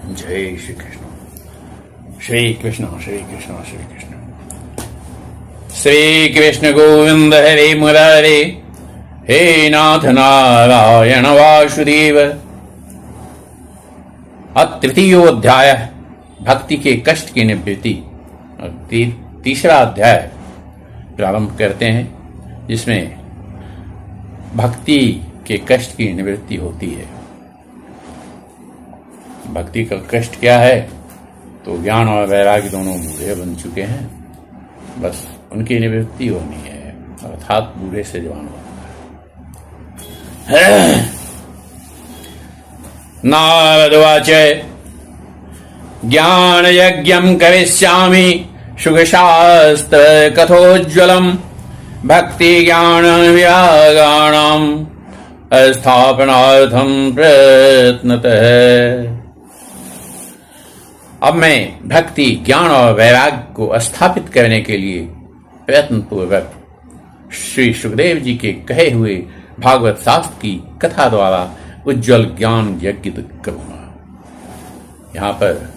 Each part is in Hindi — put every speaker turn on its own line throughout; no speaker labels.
जय श्री कृष्ण। श्री कृष्ण श्री कृष्ण श्री कृष्ण। श्री कृष्ण गोविंद हरे मुरारे, हे नाथ नारायण वासुदेव। तृतीयोध्याय भक्ति के कष्ट की निवृत्ति। तीसरा अध्याय प्रारंभ करते हैं, जिसमें भक्ति के कष्ट की निवृत्ति होती है। भक्ति का कष्ट क्या है? तो ज्ञान और वैराग्य दोनों बूढ़े बन चुके हैं, बस उनकी निवृत्ति होनी है, अर्थात बूढ़े से जवान होना है। नारदवाच ज्ञान यज्ञं करिष्यामि सुखशास्त्र कथोज्ज्वलम् भक्ति ज्ञान विरागाणाम् स्थापनार्थं प्रयत्नतः। अब मैं भक्ति ज्ञान और वैराग्य को स्थापित करने के लिए प्रयत्न पूर्वक श्री सुखदेव जी के कहे हुए भागवत शास्त्र की कथा द्वारा उज्जवल ज्ञान यज्ञ करूंगा। यहाँ पर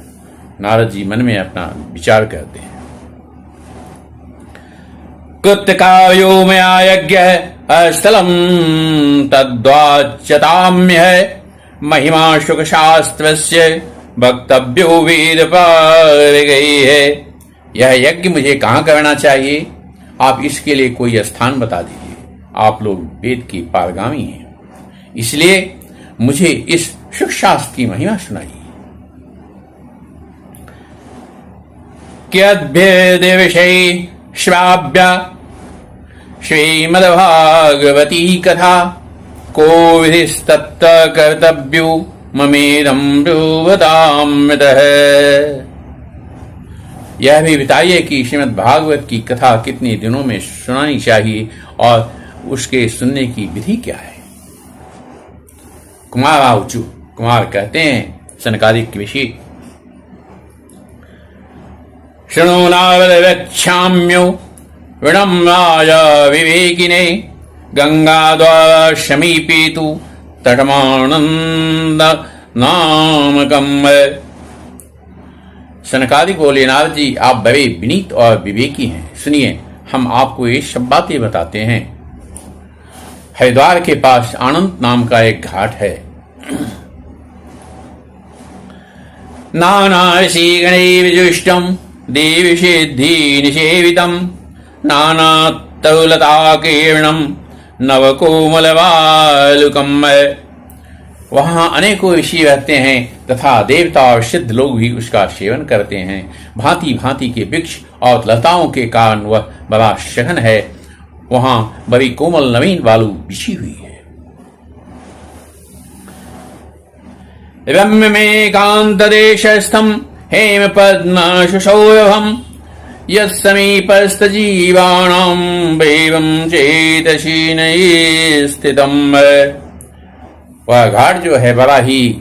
नारद जी मन में अपना विचार करते हैं। कृतकायो मया यज्ञ स्थलम तद्वाच्यताम्य महिमा सुख शास्त्रस्य वक्तव्यो वेद पार गई है। यह यज्ञ मुझे कहाँ करना चाहिए? आप इसके लिए कोई स्थान बता दीजिए। आप लोग वेद की पारगामी हैं, इसलिए मुझे इस सुख शास्त्र की महिमा सुनाइए। कियद्भेद विषय श्राव्य श्रीमद्भागवती कथा को विधिस्तत्त कर्तव्यो ममेदं ब्रुवतामृतः। यह भी बताइए कि श्रीमद् भागवत की कथा कितने दिनों में सुनानी चाहिए और उसके सुनने की विधि क्या है। कुमार आउचु, कुमार कहते हैं सनकादिक ऋषि, शृणु नारद वक्ष्याम्यो विनम्राय विवेकिने गंगाद्वारा समीपेतु तटमानंद नामकम। सनकादिक बोले, नारद जी आप बड़े विनीत और विवेकी हैं, सुनिए हम आपको ये सब बातें बताते हैं। हरिद्वार के पास आनंद नाम का एक घाट है। नाना ऋषि गणै विजुष्टम देवी सिद्धि निषेवितम नाना तरुलता कीर्णम नवकोमल वालुकम। वहां अनेकों ऋषि रहते हैं तथा देवता और सिद्ध लोग भी उसका सेवन करते हैं। भांति भांति के वृक्ष और लताओं के कारण वह बड़ा सघन है। वहां बड़ी कोमल नवीन वालु बिछी हुई है। रम्य में कांत देशस्थम हेम पद्म सुशौरभम यमीपस्थ जीवाणाम वैवं चेतसी नये स्थितम। वह घाट जो है बड़ा ही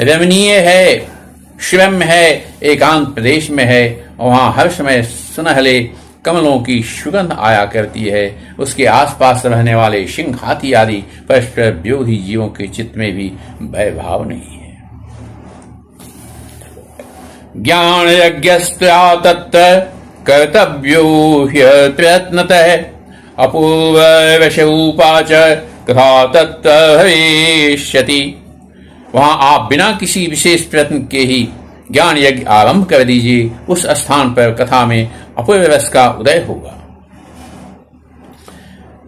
रमणीय है, श्रम्य है, एकांत प्रदेश में है। वहां हर समय सुनहले कमलों की सुगंध आया करती है। उसके आसपास रहने वाले सिंह, हाथी आदि परस्पर विरोधी जीवों के चित्त में भी भय भाव नहीं है। ज्ञान यज्ञस्त्या तत्र कर्तव्यो ह्यप्रयत्नतः अपूर्व वशऊपाच कथा तत्र भविष्यति। वहां आप बिना किसी विशेष प्रयत्न के ही ज्ञान यज्ञ आरंभ कर दीजिए। उस स्थान पर कथा में अपूर्व रस का उदय होगा।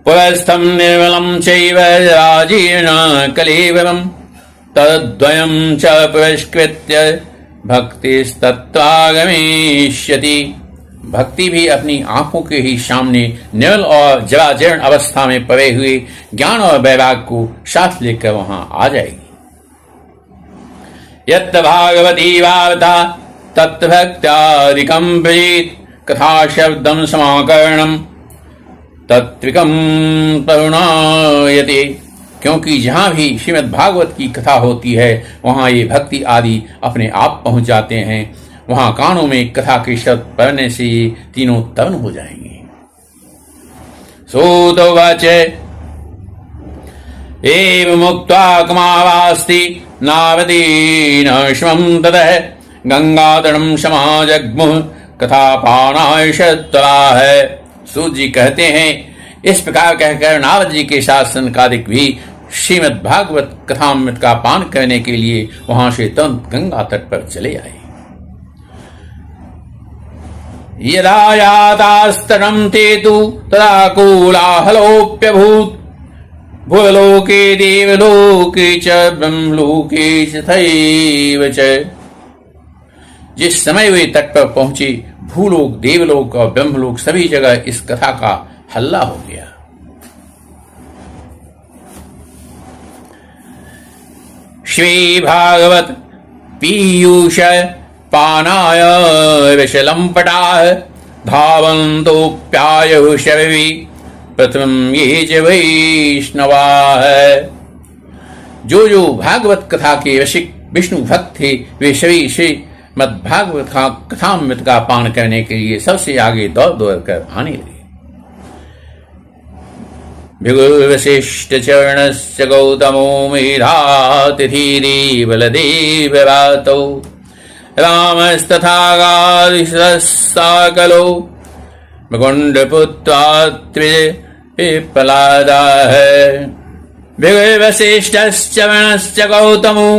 पुरस्थम निर्मलम चैव राजीर्ण कलेवरम तद्वयं च पुरस्कृत्य भक्तिस्तत्त्वागमिष्यति। भक्ति भी अपनी आंखों के ही सामने निर्मल और जराजीर्ण अवस्था में पड़े हुए ज्ञान और वैराग्य को साथ लेकर वहां आ जाएगी। यत् भागवती वार्ता तत् भक्त्यादिकं ब्रवीत् कथा शब्दं समाकरणं तत्त्विकं तरुणायते। क्योंकि जहां भी श्रीमद् भागवत की कथा होती है वहां ये भक्ति आदि अपने आप पहुंच जाते हैं। वहां कानों में कथा के शब्द पढ़ने से ये तीनों तरुण हो जाएंगे। सूतोवाच एवं मुक्त्वा कुमारास्ति नावदीन श्वं ततः गंगातटं समाजग्मुः कथापानाय शतलाः। सूत जी कहते हैं, इस प्रकार कहकर नारद जी के साथ सनकादिक भी श्रीमद् भागवत कथामृत का पान करने के लिए वहां से तुरंत गंगा तट पर चले आए। यदा यातास्तटं ते तु तदा कोलाहलोऽप्यभूत् भूलोके देवलोके च ब्रह्मलोके च तथैव च। जिस समय वे तट पर पहुंचे, भूलोक, देवलोक और ब्रह्मलोक सभी जगह इस कथा का हल्ला हो गया। श्री भागवत पीयूष पानाय विशलंपटाः धावन्तोऽप्यायुः शरवि प्रथम ये च वैष्णवाः। जो भागवत कथा के रसिक विष्णु भक्त थे, वे सभी श्रीमद्भागवत कथामृत का पान करने के लिए सबसे आगे दौड़ दौड़ कर आने लगे। भृगुर्वसिष्ठ चरणश्च गौतमो मेधातिथिः बलदेवरातौ रामस्तथा गादिशस्साकलो मुकुन्दपुत्रात्रिज पिप्पलादाः। भृगुर्वसिष्ठश्च चरणश्च गौतमो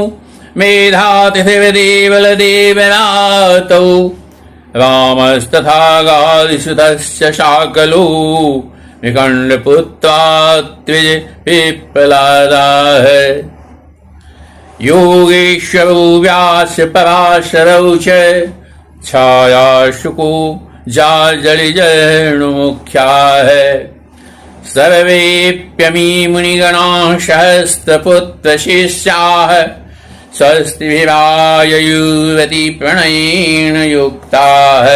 मेधातिथिः बलदेवरातौ रामस्तथा गादिसुतश्च शाकलो निकण्डपुत्रात्रिज पिप्पलादाः। योगेश्वरो व्यास पराशरौ च छायाशुको जाजलिजर्णुमुख्याः। सर्वेऽप्यमी मुनिगणाः सहस्रपुत्रशिष्याः स्वस्तिभिरायुर्वती प्रणयेन युक्ताः।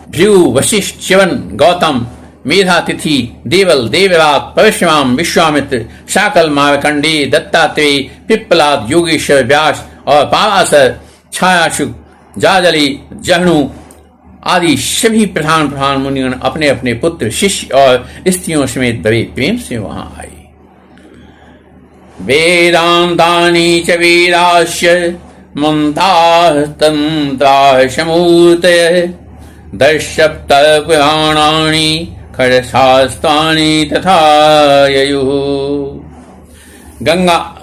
भृगु, वशिष्ठ, च्यवन, गौतम, मेधातिथि, देवल, देवरात, परशुराम, विश्वामित्र, शाकल, मार्कंडेय, दत्तात्रेय, पिप्पलाद, योगेश्वर, व्यास और पराशर, छायाशुक, जाजली, जहनु आदि सभी प्रधान मुनिगण अपने अपने पुत्र, शिष्य और स्त्रियों समेत बड़े प्रेम से वहां आए। वेदांतानि च वीराश्च मंताः तंत्राः समूर्तयः दशसप्तः पुराणानि खड्गशास्त्राणि तथा ययुः। गंगा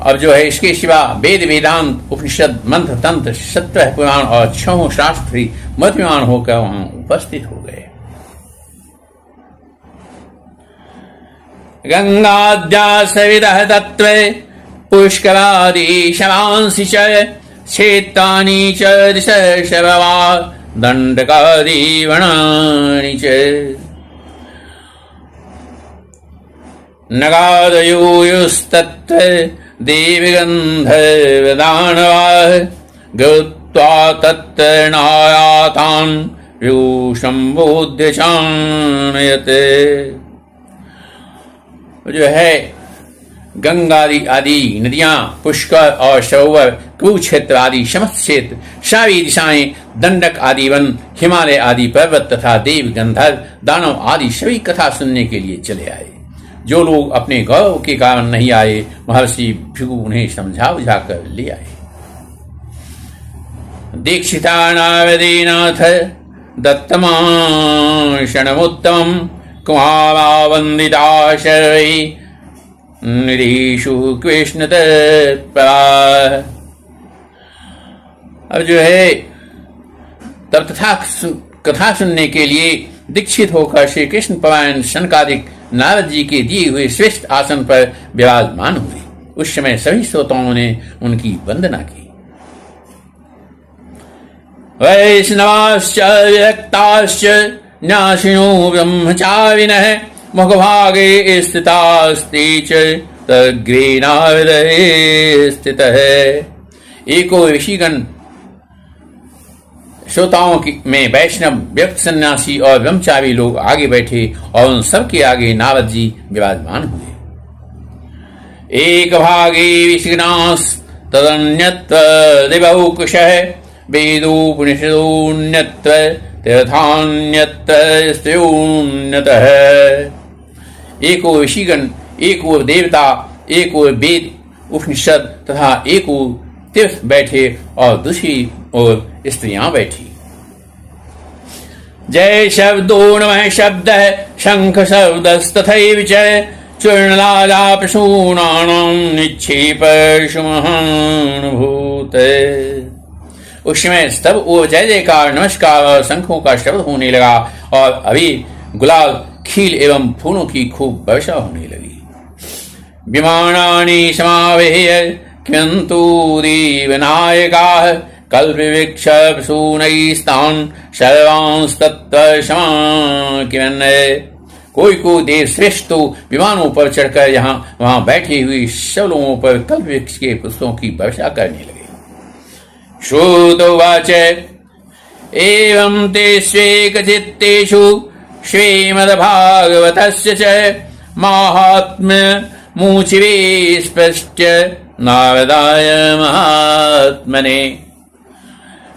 अब जो है, इसके सिवा वेद, वेदांत, उपनिषद, मंत्र, तंत्र, 17 पुराण और 6 शास्त्री मतिमान होकर वहां उपस्थित हो गए। गंगाद्या सविदः तत्र पुष्करादि शवांसि च क्षेत्राणि च ऋषशरवा दण्डकादि वनानि च। नगादयोस्तत्र देवगन्धर्वदानवाः गत्वा तत्र नायातान् व्यूशम्बोध्य चानयते। जो है, गंगा आदि नदियां, पुष्कर और सरोवर, कुरुक्षेत्र आदि समस्त क्षेत्र, सारी दिशाएं, दंडक आदि वन, हिमालय आदि पर्वत तथा देव, गंधर्व, दानव आदि सभी कथा सुनने के लिए चले आए। जो लोग अपने गौरव के कारण नहीं आए, महर्षि भृगु उन्हें समझा बुझाकर ले आए। दीक्षिता नारदेनाथ दत्तमाशनमुत्तमं कुमारा वंदिता शर्वै निरीशु कृष्ण तत्परा। अब जो है, तब तथा कथा सुनने के लिए दीक्षित होकर श्री कृष्ण परायण सनकादिक नारद जी के दिए हुए श्रेष्ठ आसन पर विराजमान हुए। उस समय सभी श्रोताओं ने उनकी वंदना की। वैष्णवाश्च विरक्ताश्च न्यासिनो ब्रह्मचारिणः मुखभागे स्थितास्ते च तग्रे नारदे स्थितः। एको ऋषिगण श्रोताओं में वैष्णव, व्यक्त, सन्यासी और ब्रह्मचारी लोग आगे बैठे और उन सबके आगे नारद जी विराजमान हुए। एक भागे ऋषिगणास् तदन्यत्र दिवौकुशः वेदोपनिषदोऽन्यत्र तीर्थान्यत्र स्त्रियोऽन्यतः। एक ओर ऋषिगण, एक ओर देवता, एक ओर वेद उपनिषद तथा एक ओर तीर्थ बैठे और दूसरी ओर स्त्रियां बैठी। जय शब्दो नमः शब्द शंख शब्दस्तथैव च चूर्णलालापशूनानां निक्षेप सुमहानुभूत। उस समय सब वो जय जयकार नमस्कार और शंखों का शब्द होने लगा और अभी गुलाल खील एवं फूलों की खूब वर्षा होने लगी। विमानानि समावेय किंतु देवनायकाः कल्पवृक्षसूनैस्तान् सर्वांस्तत्त्वसमाकिरन्। कोई देव श्रेष्ठ तो विमानों पर चढ़कर यहाँ वहां बैठी हुई सब लोगों पर कल्प वृक्ष के पुष्पों की वर्षा करने लगे। श्रुतोवाच एवं ते स्वेकचित्तेषु श्रीमद्भागवतस्य च माहात्म्यमुचिरे स्पष्ट नारदाय महात्मने।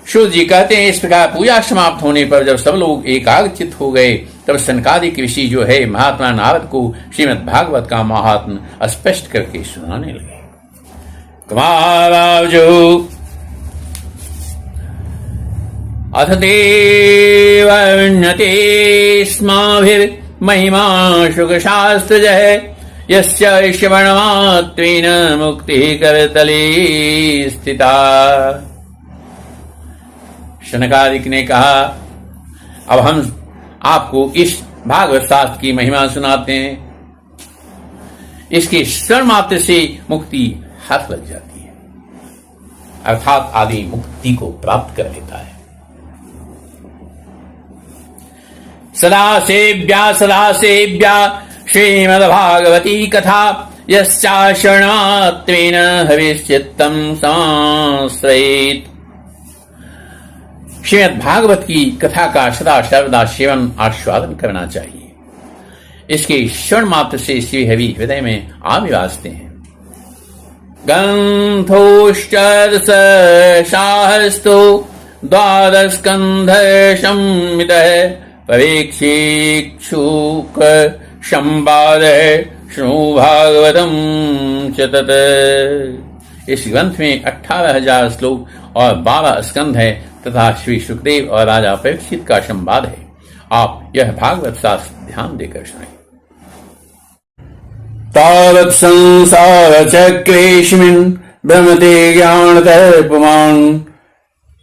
शुद्ध जी कहते हैं, इस प्रकार पूजा समाप्त होने पर जब सब लोग एकाग्रचित हो गए तब सनकादिक ऋषि जो है महात्मा नारद को श्रीमद् भागवत का महात्म्य स्पष्ट करके सुनाने लगे। कुमारावजो अथ देवर्ण्यते स्माभिर्महिमा शुकशास्त्रजः यस्य श्रवणमात्रेण मुक्तिः करतले स्थिता। शनकादिक ने कहा, अब हम आपको इस भागवत शास्त्र की महिमा सुनाते हैं। इसके श्रवण मात्र से मुक्ति हाथ लग जाती है, अर्थात आदि मुक्ति को प्राप्त कर लेता है। सदा सेव्या श्रीमद्भागवती कथा यस्या शरणात्वेन हविश्चित्तं संश्रयेत्। श्रीमद् भागवत की कथा का सदा सर्वदा सेवन आस्वादन करना चाहिए। इसके श्रवण मात्र से श्री हरि हृदय में आविवासते हैं। ग्रंथोश्चर्षाहस्तो द्वादशस्कन्ध संहितः परीक्षीक्षुक संवाद शृणु भागवतम च तत्। इस ग्रंथ में 18,000 श्लोक और 12 स्कंध है तथा श्री सुखदेव और राजा परीक्षित का संवाद है। आप यह भागवत शास्त्र ध्यान देकर सुनें। तावत् संसार चक्रेष्मिन् भ्रमते ज्ञानतर्पमान्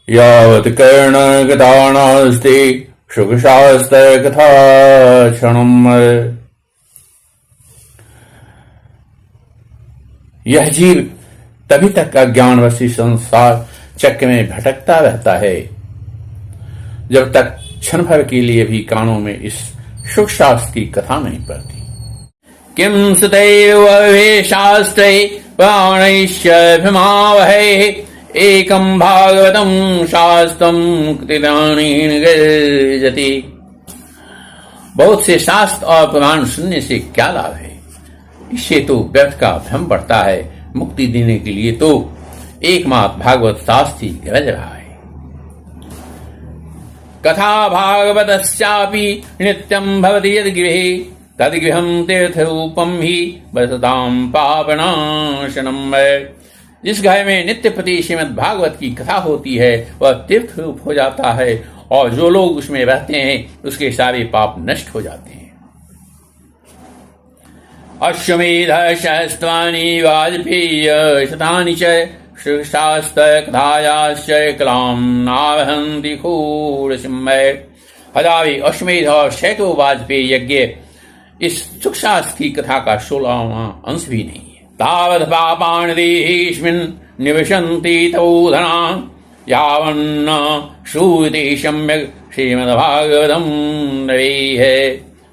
यावत् कर्णगता नास्ति सुखशास्त्र कथा क्षणम्। यह जीव तभी तक अज्ञानवशी संसार चक्र में भटकता रहता है जब तक क्षण भर के लिए भी कानों में इस सुख शास्त्र की कथा नहीं पड़ती। किम सुतैर्वे शास्त्रे प्राणैश्चभिमावहै एकं भागवतं शास्त्रं कृतिदानेन गर्जति। बहुत से शास्त्र और पुराण सुनने से क्या लाभ है? इससे तो व्यर्थ का भ्रम बढ़ता है। मुक्ति देने के लिए तो एकमात्र भागवत शास्त्र ही गरज रहा है। कथा भागवतस्यापि नित्यं भवति यद्गृहे तद्गृहं तीर्थरूपं हि वसतां पापनाशनम्। जिस घर में नित्य प्रति श्रीमद् भागवत की कथा होती है वह तीर्थ रूप हो जाता है और जो लोग उसमें रहते हैं उसके सारे पाप नष्ट हो जाते हैं। अश्वमेध सहस्राणि वाजपेय शतानि च शास्त्र कथायाश्च कलां नावहन्ति खूढसिंहै। हजारे अश्वमेध और सैकड़ों वाजपेयी यज्ञ इस सुख शास्त्र की कथा का 16वां अंश भी नहीं है। तावत् पापानि देहेऽस्मिन् निविशन्ति तपोधना यावन्न श्रूयते सम्यक् श्रीमद्भागवतं नरैः।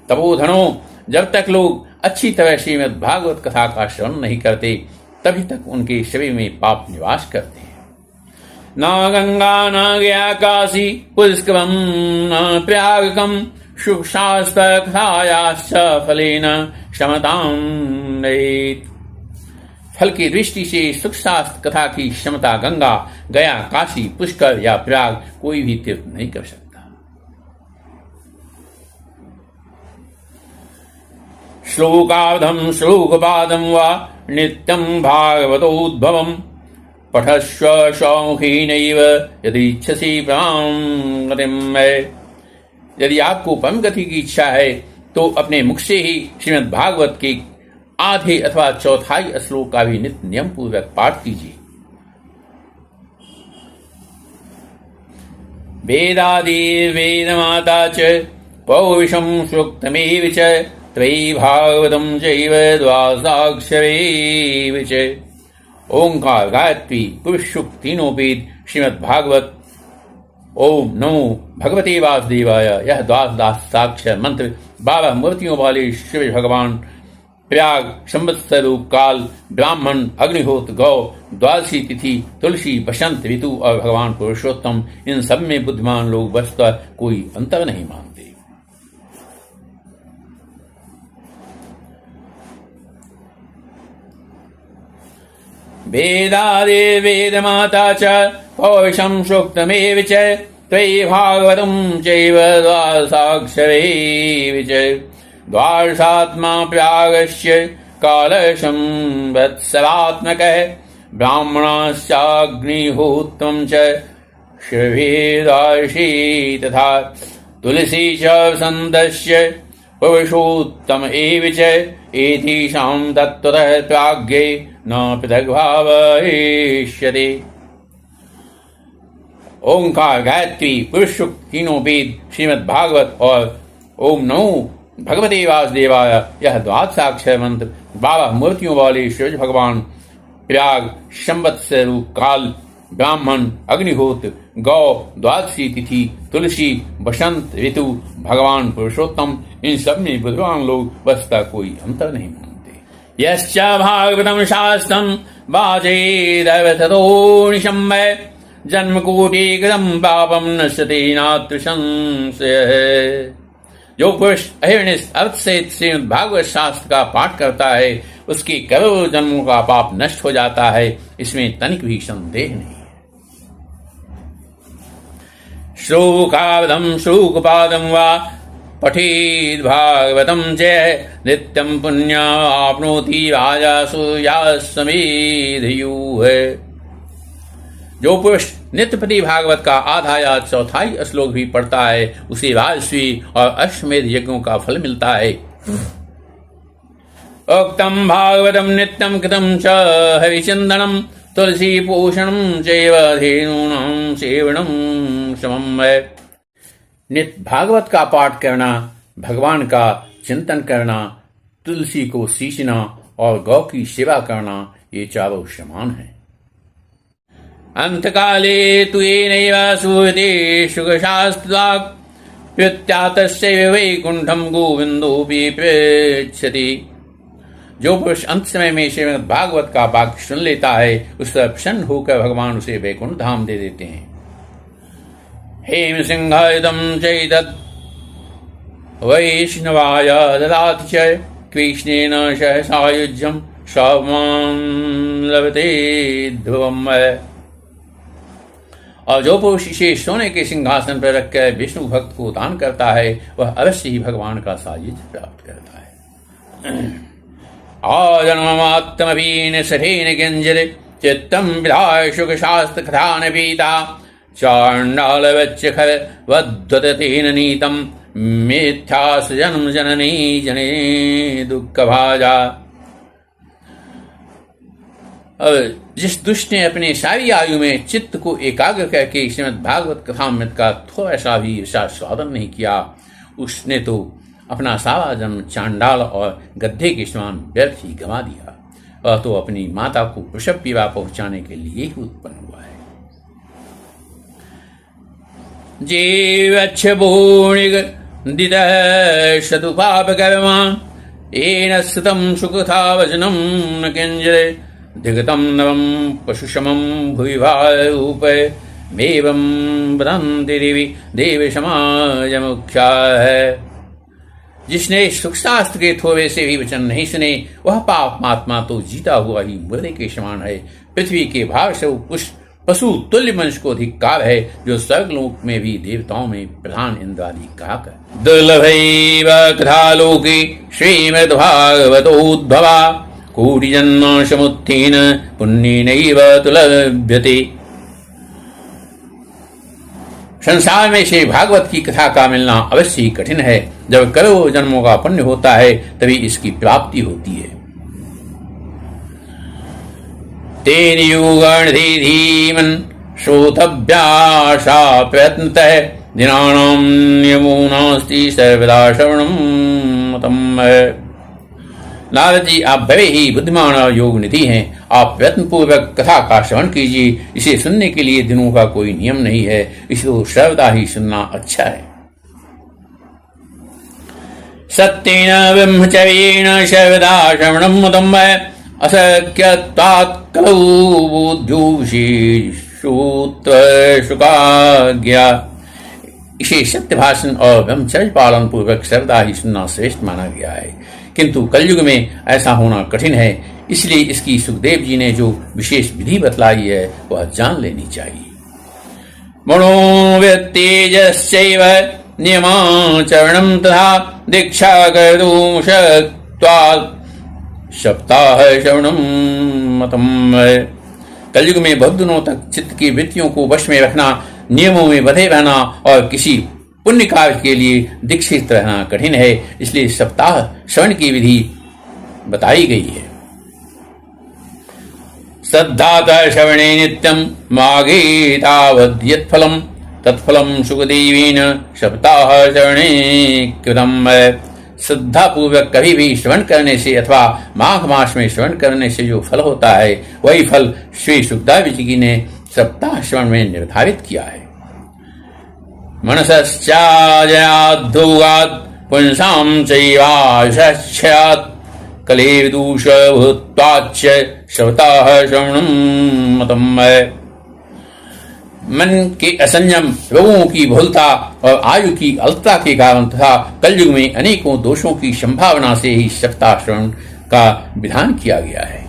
तपोधनों, जब तक लोग अच्छी तरह श्रीमद् भागवत कथा का श्रवण नहीं करते तभी तक उनके शरीर में पाप निवास करते हैं। न गंगा न गया काशी पुष्करम न प्रयागकम सुख शास्त्र कथायाश्च फलेन क्षमतां नयेत्। फल की दृष्टि से सुख शास्त्र कथा की क्षमता गंगा, गया, काशी, पुष्कर या प्रयाग कोई भी तीर्थ नहीं कर सकता। श्लोकार्धम श्लोकपादम वा नित्यं भागवतोद्भवम् पठस्व स्वमुखीनैव यदि परमां गतिम्। यदि आपको परम गति की इच्छा है तो अपने मुख से ही श्रीमद् भागवत के आधे अथवा चौथाई श्लोक का भी नित्य नियम पूर्वक पाठ कीजिए। वेदादिर्वेदमाता च पौरुषं सूक्तमेव च त्रयी भागवतं चैव द्वादशाक्षरैव च। ओंकार, गायत्री, पुरुष सूक्त तीनों वेद श्रीमद् भागवत। ओम नमो भगवते वासुदेवाय। यह द्वादशाक्षर मंत्र 12 मूर्तियों वाले शिव भगवान, प्रयाग, संवत्सर काल, ब्राह्मण, अग्निहोत्र, गौ, द्वादशी तिथि, तुलसी, बसंत ऋतु और भगवान पुरुषोत्तम, इन सब में बुद्धिमान लोग वस्तुतः कोई अंतर नहीं मानते। वेदादिर्वेदमाता च पौरुषं सूक्तमेव च त्वयि भागवतं चैव द्वादशाक्षरैव च। द्वादशात्मा प्रयागस्य कालसंवत्सरात्मकः ब्राह्मणाश्चाग्निहोत्रं च शिवेदार्षि तथा तुलसी च वसन्तस्य पुरुषोत्तम एव च। एतेषां तत्त्वतः प्राज्ञे न पृथग्भावयिष्यते। ओंकार, गायत्री, पुरुष सूक्त तीनों वेद श्रीमद् भागवत और ओम नमो भगवते वासुदेवाय, यह द्वादशाक्षर मंत्र 12 मूर्तियों वाले शिव भगवान, प्रयाग, संवत्सर काल, ब्राह्मण, अग्निहोत्र, गौ, द्वादशी तिथि, तुलसी, बसंत ऋतु, भगवान पुरुषोत्तम, इन सब में बुद्धिमान लोग वस्तुतः कोई अंतर नहीं मानते। यश्च भागवतं शास्त्रं वाचेदवततो निशम्य जन्मकोटिकृतं पापं नश्यते नात्र संशयः। जो पुरुष अहिर्निश अर्थ से श्रीमद् भागवत शास्त्र का पाठ करता है उसके करोड़ों जन्मों का पाप नष्ट हो जाता है, इसमें तनिक भी संदेह नहीं है। श्लोकावधं श्लोकपादं वा पठेद् भागवतं च नित्यं पुण्याप्नोति राजासु यासमेधयुः। जो पुरुष नित्यपति भागवत का आधा या चौथाई श्लोक भी पढ़ता है उसे राजस्वी और अश्वमेध यज्ञों का फल मिलता है। उक्तम भागवतम नित्यम कृतं च हरिचंदनम तुलसी पोषणम चैव धेनूनां सेवनम समम्। नित्य भागवत का पाठ करना, भगवान का चिंतन करना, तुलसी को सींचना और गौ की सेवा करना, ये चारों समान है। अंतकाले तु येनैव सूयते सुखशास्त्रात् प्रत्यातस्य वैकुंठं गोविंदोऽपि पृच्छति। जो पुरुष अंत समय में श्रीमद् भागवत का वाक्य सुन लेता है उस पर प्रसन्न होकर भगवान उसे वैकुंठ धाम दे देते हैं। हेम सिंहायदं चैतत् वैष्णवाय ददाति च कृष्णेन सह सायुज्यं स्वामां लभते ध्रुवम्। और जो पुरुष इसे सोने के सिंहासन पर रखकर विष्णु भक्त को दान करता है वह अवश्य ही भगवान का सायुज्य प्राप्त करता है। आजन्ममात्मवीन सठेन किंचित् चित्तं विधाय सुख शास्त्र कथान पीता चांडाल वच्चखर वद्वतेन नीतं मिथ्यास जन्म जननी जने दुख भाजा। जिस दुष्ट ने अपने सारी आयु में चित्त को एकाग्र करके श्रीमद् भागवत कथामृत का थोड़ा सा भी स्वादन नहीं किया उसने तो अपना सारा जन्म चांडाल और गड्ढे के समान व्यर्थ ही गंवा दिया। वह तो अपनी माता को प्रसव पीड़ा पहुंचाने के लिए ही उत्पन्न हुआ है। जीवच्छभूणिदितः शतुपापकर्मा येन स्तुतं सुखथा वचनं न किञ्चित् धिगतं नवं पशुशमं भुविभारूपे मेवं वदन्ति देवी समाज मुख्या है। जिसने सुख शास्त्र के थोड़े से भी वचन नहीं सुने वह पाप महात्मा तो जीता हुआ ही मुर्दे के समान है। पृथ्वी के भाव से पशु तुल्य मनुष्य को धिक्कार है जो स्वर्गलोक में भी देवताओं में प्रधान इंद्रादि कहा दुर्लभैव कथालोके श्रीमद्भागवतोद्भवा कोटि जन्म समुत्थेन पुण्येनैव तु लभ्यते। संसार में से भागवत की कथा का मिलना अवश्य ही कठिन है। जब करोड़ों जन्मों का पुण्य होता है तभी इसकी प्राप्ति होती है। तेन युगणधि धीमन श्रोतभ्यासा प्रयत्नतः दिनानां नियमो नास्ति सर्वदा श्रवणं मतम्। नारद जी, आप बड़े ही बुद्धिमान और योग निधि हैं। आप प्रयत्न पूर्वक कथा का श्रवण कीजिए। इसे सुनने के लिए दिनों का कोई नियम नहीं है, इसको सर्वदा ही सुनना अच्छा है। सत्येन ब्रह्मचर्येण सर्वदा श्रवणं मतम्। अशक्यत्वात् कलौ बुद्ध्युषी श्रुत्वा शुकाज्ञा। इसे सत्य भाषण और ब्रह्मचर्य पालन पूर्वक सर्वदा ही सुनना श्रेष्ठ माना गया है, किंतु कलयुग में ऐसा होना कठिन है। इसलिए इसकी सुखदेव जी ने जो विशेष विधि बतलाई है वह जान लेनी चाहिए। मनोव्यत्तेजश्चैव नियमाचरणं तथा दीक्षा कर्तुं शक्त्वात् सप्ताह श्रवणं मतम्। कलयुग में बहुत दिनों तक चित्त की वृत्तियों को वश में रखना, नियमों में बंधे रहना और किसी पुण्य कार्य के लिए दीक्षित रहना कठिन है। इसलिए सप्ताह श्रवण की विधि बताई गई है। श्रद्धातः श्रवणे नित्यं माघे तावद् यत्फलं तत्फलं सुखदेवेन सप्ताह श्रवणे कृतम्। श्रद्धा पूर्वक कभी भी श्रवण करने से अथवा माघ मास में श्रवण करने से जो फल होता है वही फल श्री सुखदेव जी ने सप्ताह श्रवण में निर्धारित किया है। मनसश्चाजयाद्धूगात् पुंसां चैवाशस्यात् कलेर्दूष भूत्वाच्च सप्ताह श्रवणं मतम्। मन के असंयम, रोगों की बहुलता और आयु की अल्पता के कारण तथा कलयुग में अनेकों दोषों की संभावना से ही सप्ताह श्रवण का विधान किया गया है।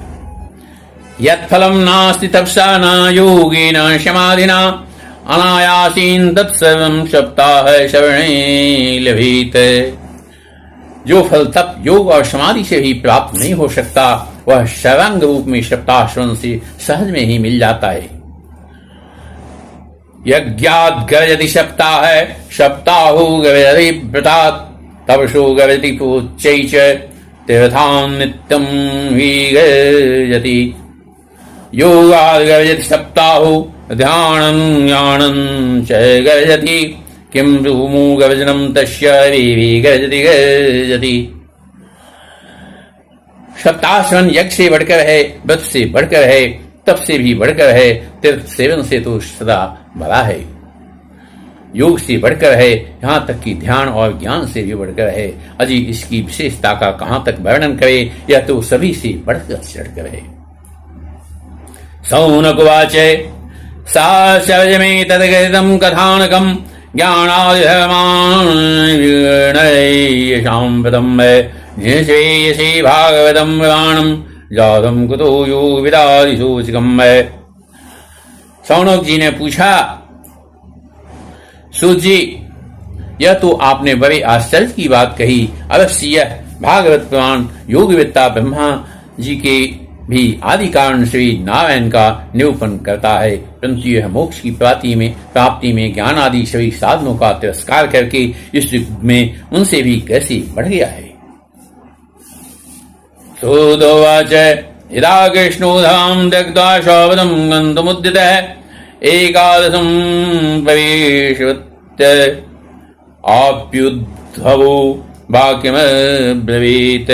यत्फलं नास्ति तपसा न योगेन समाधिना अनायासेन तत्सर्वं सप्ताह श्रवणे लभेत। जो फल तप, योग और समाधि से ही प्राप्त नहीं हो सकता वह सर्वांग रूप में सप्ताह श्रवण से सहज में ही मिल जाता है। यज्ञात् गर्जति सप्ताह सप्ताहो गर्जति व्रतात् तपसो गर्जति पूच्यैच तीर्थान् नित्यं हि गर्जति। योगात् गर्जति सप्ताहो ध्यानं ज्ञानं च गर्जति किं रूमो गर्जनं तस्य देवी गर्जति गर्जति। सप्ताह श्रवण यज्ञ से बढ़कर है, व्रत से बढ़कर है, तप से भी बढ़कर है, तीर्थ सेवन से तो सदा बड़ा है, योग से बढ़कर है, यहाँ तक कि ध्यान और ज्ञान से भी बढ़कर है। अजी इसकी विशेषता का कहाँ तक वर्णन करे, यह तो सभी से बढ़कर चढ़कर है। सौनक उवाच साश्चर्यमे तद्गदितं कथानकं ज्ञानादिधर्मान्विगणयेषां निःश्रेयसे भागवतं पुराणं जातं कुतो योग विदादिसूचकम्। सौनक जी ने पूछा, सूत जी, यह तो आपने बड़े आश्चर्य की बात कही। अवश्य यह भागवत पुराण योगविद्ता ब्रह्मा जी के भी आदि कारण श्री नारायण का निरूपण करता है, परंतु यह मोक्ष की प्राप्ति में ज्ञान आदि सभी साधनों का तिरस्कार करके इस युग में उनसे भी कैसे बढ़ गया है। सूतोवाच यदा कृष्णो धाम त्यक्त्वा शौवतं गन्तुमुद्यतः एकादशं प्रवेशवत्य आप्युद्धवो वाक्यमब्रवीत्।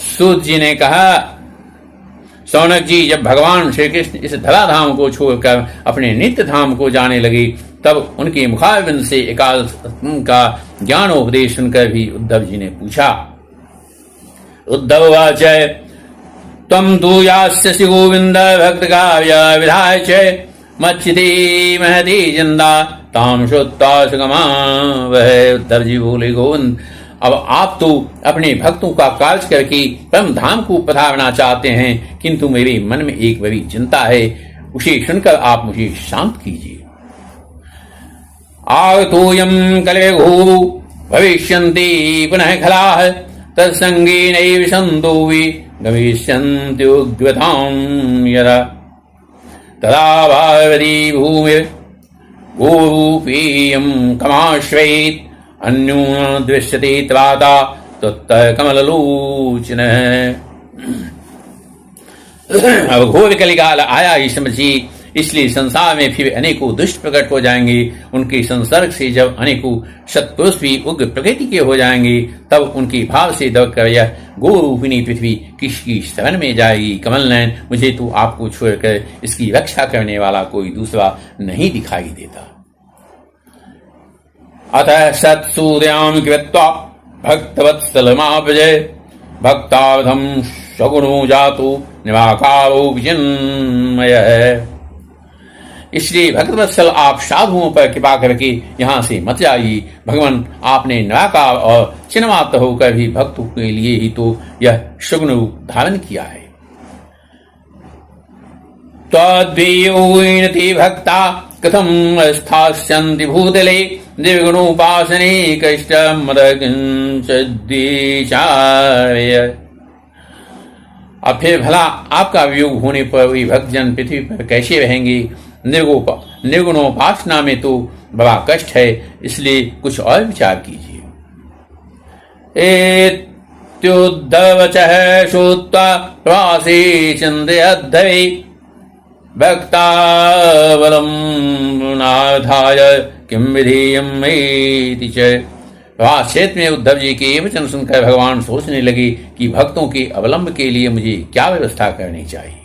सूत जी ने कहा, सौनक जी, जब भगवान श्री कृष्ण इस धराधाम को छोड़कर अपने नित्य धाम को जाने लगे तब उनके मुखारबिंद से एकादश का ज्ञानोपदेश सुनकर भी उद्धव जी ने पूछा। उद्धववाच त्वं तु यास्यसि गोविन्द भक्तकाव्य विधाय च मच्चिति महति जिन्दा ताम श्रुत्वा सुगमा। वह उद्धव जी बोले, गोविंद, अब आप तो अपने भक्तों का कार्य करके परम धाम को पधारना चाहते हैं, किंतु मेरे मन में एक बड़ी चिंता है, उसे सुनकर आप मुझे शांत कीजिए। आगतोऽयं कलियुगो भविष्यन्ति पुनः खलाः तत्संगेनैव सन्तो वि गमिष्यन्त्युग्रतां यदा तदा भावती भूमिर् गोरूपीयं कमाश्रयेत् अन्यो न दृश्यते त्राता त्वत्तकमललोचनः। अब घोर कलिकाल आया ही समझी, इसलिए संसार में फिर अनेकों दुष्ट प्रकट हो जाएंगे। उनके संसर्ग से जब अनेकों सत्पुरुष भी उग्र प्रकृति के हो जाएंगे, तब उनके भाव से दबकर यह गोरूपिणी पृथ्वी किसकी शरण में जाएगी। कमल नयन, मुझे तो आपको छोड़कर इसकी रक्षा करने वाला कोई दूसरा नहीं दिखाई देता। अतः सत्सूर्यां कृत्वा भक्तवत्सलमापजय भक्तावधम सगुणो जातो निवाकारो विचिन्मय। इसलिए भक्तवत्सल आप साधुओं पर कृपा करके यहाँ से मत जाइए। भगवान आपने निराकार और चिन्हमात्र होकर भी भक्तों के लिए ही तो यह सगुण रूप धारण किया है। त्वद्वियोऽयनति भक्ता कथं स्थास्यन्ति भूतले निर्गुणोपासने कष्टमदकिंचद्विचार्य। अब फिर भला आपका वियोग होने पर वही भक्तजन पृथ्वी पर कैसे रहेंगे। निर्गुणोपासना में तो बड़ा कष्ट है, इसलिए कुछ और विचार कीजिए। एत्युद्धवचः श्रुत्वा प्रवासे चन्द्रयद्धवे भक्तावलम्बनार्थाय किं विधेयम् इति च। प्रवास क्षेत्र में उद्धव जी के वचन सुनकर भगवान सोचने लगे कि भक्तों के अवलंब के लिए मुझे क्या व्यवस्था करनी चाहिए।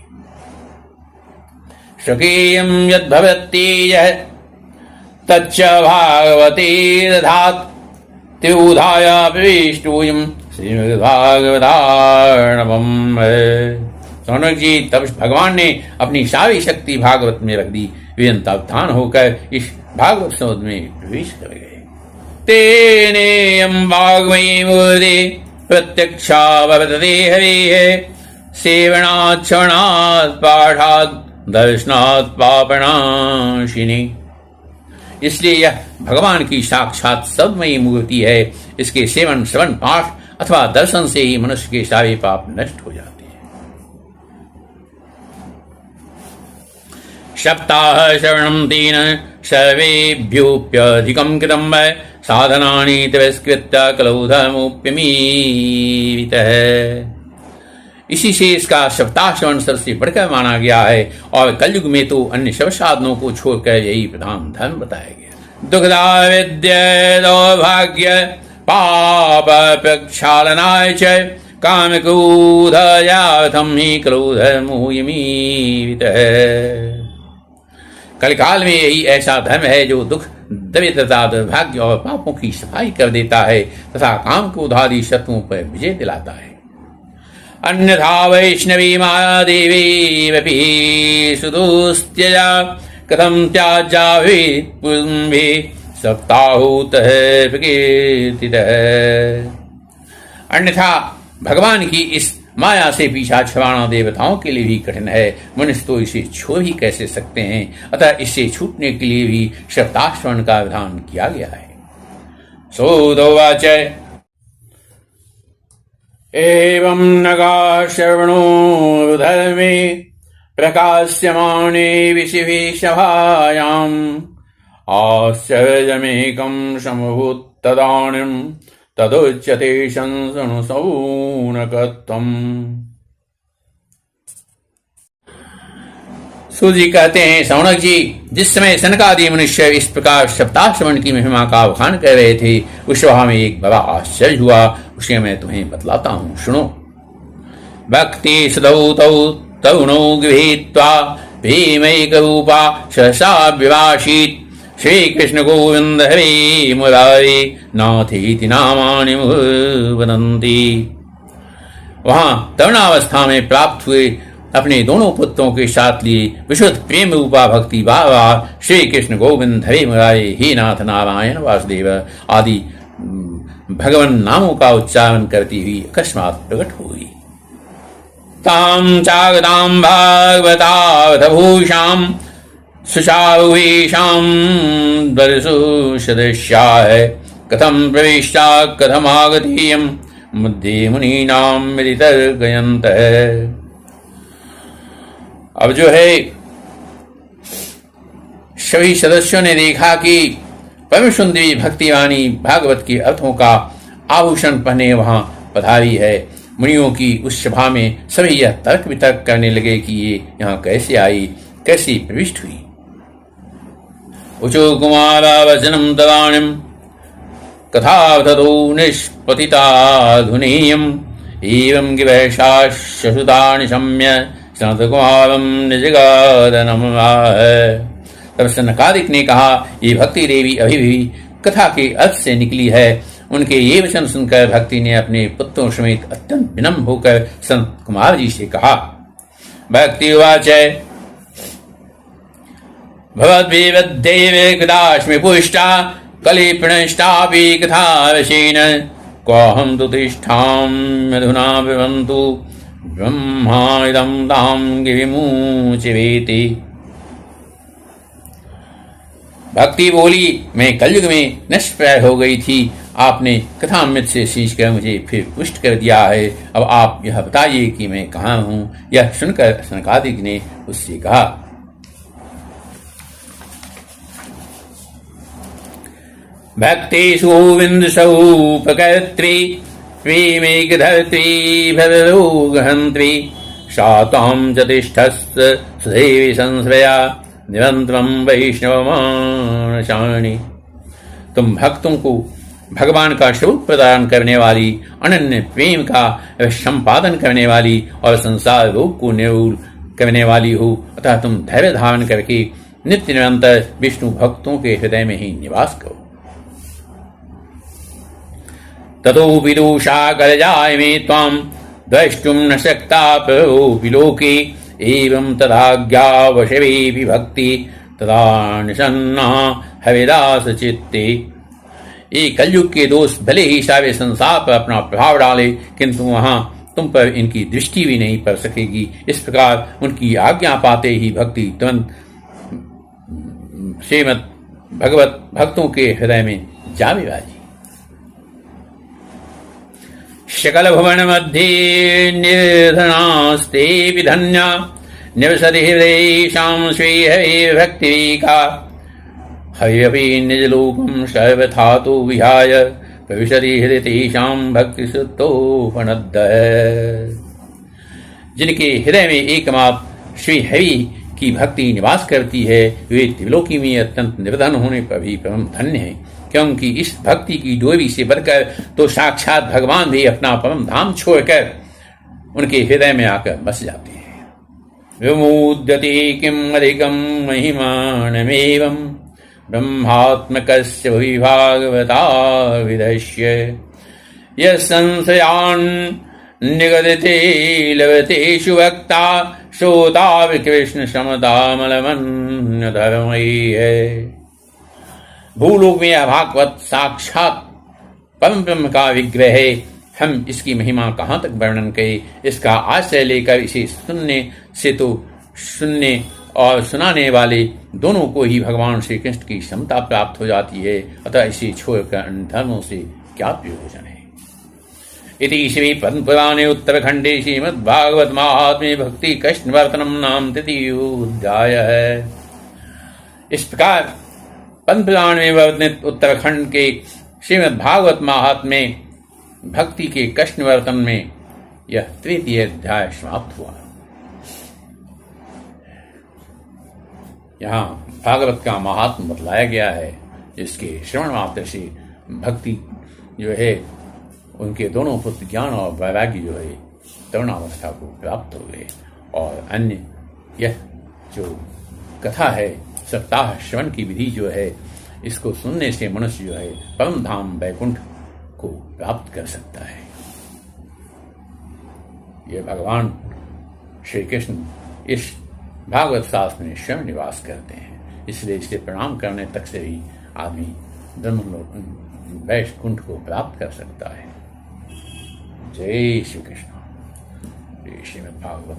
स्वकीयं यद्भवत्येयः तच्च भागवते दधात् त्रिविधाय प्रविष्टोऽयं श्रीमद्भागवतार्णवम्। सौनक जी, तब भगवान ने अपनी सारी शक्ति भागवत में रख दी। वे अंतर्धान होकर इस भागवत समुद्र में प्रवेश कर गए। तेनेयं वाग्मयी मूर्ति प्रत्यक्षावतते हरेः सेवनात् श्रवणात् पाठात् दर्शनात् पापनाशिनी। इसलिए यह भगवान की साक्षात सदमयी मूर्ति है। इसके सेवन, श्रवण, पाठ अथवा दर्शन से ही मनुष्य के सारे पाप नष्ट हो जाते हैं। सप्ताह श्रवणं तेन सर्वेभ्योऽप्यधिकं कृतं वै साधनानि तिरस्कृत्य कलौधमुप्यमीरितः। इसी से इसका सप्ताह श्रवण सबसे बढ़कर माना गया है और कलयुग में तो अन्य सब साधनों को छोड़कर यही प्रधान धर्म बताया गया। दुखदा विद्या दौर्भाग्य पाप प्रक्षालनाय च काम क्रोधयार्थं हि क्रोधमुह्यमीरितः। कलिकाल में यही ऐसा धर्म है जो दुख, दरिद्रता, दुर्भाग्य और पापों की सफाई कर देता है तथा काम क्रोधादि शत्रुओं पर विजय दिलाता है। अन्यथा वैष्णवी माया देवी सुदुस्त्यजा कथं त्याज्याभिः सप्ताहुतः प्रकीर्तितः। अन्यथा भगवान की इस माया से पीछा छुड़ाना देवताओं के लिए भी कठिन है। मनुष्य तो इसे छोड़ ही कैसे सकते हैं। अतः इससे छूटने के लिए भी सप्ताह श्रवण का विधान किया गया है। सोदोवाच एवं नगा श्रवणो धर्मे प्रकाश्यमाने विशिभिः सभायाम् आश्चर्यमेकं समभूत् तदानीं तदुच्यते शंसनुशौनकत्वम्। सूर्य जी कहते हैं, सौनक जी, जिस समय सनकादि मनुष्य इस प्रकार सप्ताह श्रवण की महिमा का बखान कर रहे थे, उस सभा में एक बड़ा आश्चर्य हुआ। उसे मैं तुम्हें बतलाता हूँ, सुनो। भक्ति सदौ तौ तरुणौ गृहीत्वा भीमैकरूपा सहसा विभाषित श्री कृष्ण गोविंद हरे मुरारी नाथेति नामानि वदन्ति। वहां तरुणावस्था में प्राप्त हुए अपने दोनों पुत्रों के साथ लिए विशुद्ध प्रेम रूपा भक्ति बार बार श्री कृष्ण गोविंद हरे मुरारी हे नाथ नारायण वासुदेव आदि भगवान नामों का उच्चारण करती हुई अकस्मात प्रकट हुई। ताम चागताम भागवतावधभूषाम सुचारुवेशाम दर्शु सदृश्याः कथम प्रविष्टा कथम आगतेयम् मध्ये मुनीनाम विदितर्कयन्तः। अब जो है सभी सदस्यों ने देखा कि परम सुंदरी भक्तिवाणी भागवत के अर्थों का आभूषण पहने वहां पधारी है। मुनियों की उस सभा में सभी यह तर्क वितर्क करने लगे कि ये यहाँ कैसे आई, कैसे प्रविष्ट हुई। उचो कुमारा वचनम तदानीम कथावधतो निष्पतिताधुनीयम् एवं गिवैषा शशुतानि शम्य सनतकुमारं निजगादनमाह। तब सनकादिक ने कहा, ये भक्ति देवी अभी भी कथा के अर्थ से निकली है। उनके ये वचन सुनकर भक्ति ने अपने पुत्रों समेत अत्यंत विनम्र होकर संत कुमार जी से कहा। भक्ति उवाच भवद्भिवद्देव कृतास्मि पुष्टा कलिप्रणष्टापि कथावशेन क्वाहं तु तिष्ठाम्यधुना पिबन्तु ब्रह्मादं तां गिरिमुचवेति। भक्ति बोली, मैं कलयुग में नष्टप्राय हो गई थी। आपने कथामृत से सींचकर मुझे फिर पुष्ट कर दिया है। अब आप यह बताइए कि मैं कहाँ हूँ। यह सुनकर सनकादिक ने उससे कहा। भक्तेषु विन्दुषौपकर्त्री प्रेमेकधर्त्री भवरोगहन्त्री सा त्वां च तिष्ठस्थ सुदेवी संश्रया निरन्तरं वैष्णवमानसानि। तुम भक्तों को भगवान का स्वरूप प्रदान करने वाली, अनन्य प्रेम का संपादन करने वाली और संसार रोग को निर्मूल करने वाली हो। अतः तुम धैर्य धारण करके नित्य निरंतर विष्णु भक्तों के हृदय में ही निवास करो। ततो विदुषा गर्जाय मे त्वां द्रष्टुं न शक्ता प्रभोऽपि लोके एवं तदाज्ञावशवेऽपि भक्ति तदा निषन्ना हविदास चित्ते। ये कलयुग के दोष भले ही सारे संसार पर अपना प्रभाव डाले, किंतु वहां तुम पर इनकी दृष्टि भी नहीं पड़ सकेगी। इस प्रकार उनकी आज्ञा पाते ही भक्ति तुरंत श्रीमद् भगवत भक्तों के हृदय में जा विराजी। सकल भुवन मध्ये निर्धनास्ते विधन्या निवसति हृदयेषां स्वे हरे भक्तिका हरिरपि निजलोकं सर्वथा तो विहाय प्रविशति हृदयेषां भक्तिसुतोपनद्यः। जिनके हृदय में एकमात्र श्री हरि की भक्ति निवास करती है, वे त्रिलोकी में अत्यंत निर्धन होने पर भी परम धन्य है, क्योंकि इस भक्ति की डोरी से बढ़कर तो साक्षात भगवान भी अपना परम धाम छोड़कर उनके हृदय में आकर बस जाते हैं। विमुद्यते किम अधिकम महिमानमेवं ब्रह्मात्मकस्य भुवि भागवता विदश्य यः संशयान् निगदते लभतेषु भक्ता श्रोता कृष्ण समतामलमन्य धर्मैः है। भूलोक में यह भागवत साक्षात परम ब्रह्म का विग्रह है। हम इसकी महिमा कहाँ तक वर्णन करें। इसका आश्रय लेकर इसे सुनने और सुनाने वाले दोनों को ही भगवान श्री कृष्ण की क्षमता प्राप्त हो जाती है। अतः इसे छोड़कर अन्य धर्मों से क्या प्रयोजन है। इति श्री पद्म पुराणे उत्तरखंडे श्रीमद्भागवत महात्म्ये भक्ति कृष्ण वर्तनम नाम तृतीयोऽध्याय है। इस प्रकार पद्म पुराण में वर्णित उत्तराखंड के श्रीमद्भागवत महात्म्य भक्ति के कृष्ण वर्तन में यह तृतीय अध्याय समाप्त हुआ। यहाँ भागवत का महात्म बतलाया गया है, जिसके श्रवण मात्र से भक्ति जो है उनके दोनों पुत्र ज्ञान और वैराग्य जो है तरुणावस्था को प्राप्त हो गए। और अन्य यह जो कथा है, सप्ताह श्रवण की विधि जो है, इसको सुनने से मनुष्य जो है परम धाम वैकुंठ को प्राप्त कर सकता है। यह भगवान श्री कृष्ण इस भागवत शास्त्र में स्वयं निवास करते हैं, इसलिए इसे प्रणाम करने तक से ही आदमी ब्रह्म वैकुंठ को प्राप्त कर सकता है। जय श्री कृष्ण। श्रीमद् भागवत।